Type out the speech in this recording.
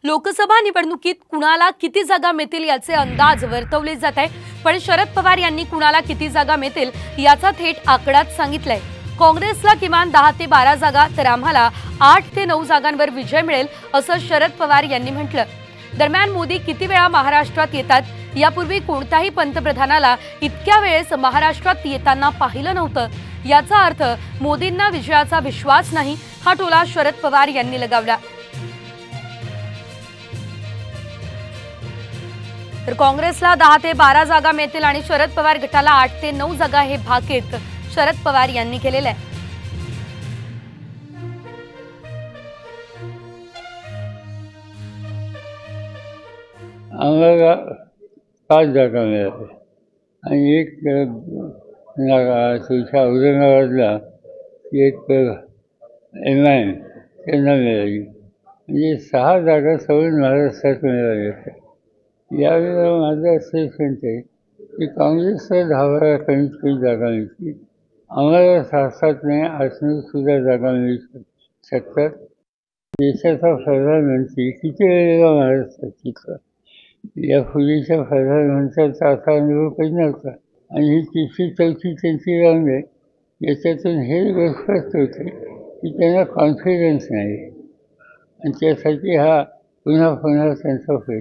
लोकसभा निवडणुकीत कुणाला किती जागा मिळतील याचे अंदाज वर्तवले जात आहे, पण शरद पवार यांनी कुणाला किती जागा मिळतील याचा थेट आकडाच सांगितलाय। काँग्रेसला किमान 10 ते 12 जागा तर आम्हाला 8 ते 9 जागांवर विजय मिळेल असं शरद पवार यांनी म्हटलं। दरम्यान मोदी किती वेळा महाराष्ट्रात येतात, यापूर्वी कोणत्याही पंतप्रधानाला इतक्या वेळेस महाराष्ट्रात येताना पाहिलं नव्हतं। याचा अर्थ मोदींना विजयाचा विश्वास नाही, हा टोला शरद पवार यांनी लगावला। तर काँग्रेसला 10 ते 12 जागा मिळतील आणि शरद पवार गटाला 8 ते 9 जागा हे भाकीत शरद पवार यांनी केलेले आहे। आम्हाला 5 जागा मिळाल्या आणि एक जागा तुमच्या औरंगाबादला एक MIM त्यांना मिळाली, म्हणजे 6 जागा सगळं महाराष्ट्रात मिळाल्या। यावेळेला माझं असं म्हणत आहे की काँग्रेसला 10-12 कमीत कमी जागा मिळतील, आम्हाला 6-7 नाही 8-9 सुद्धा जागा मिळू शकतात। देशाचा प्रधानमंत्री किती वेळेला महाराष्ट्रात येतो, यापूर्वीच्या प्रधानमंत्र्याचा असा अनुभव काही नव्हता आणि ही तिसरी चौथी त्यांची राऊंड आहे। याच्यातून हे स्पष्ट होते की त्यांना कॉन्फिडन्स नाही आणि त्यासाठी हा पुन्हा त्यांचा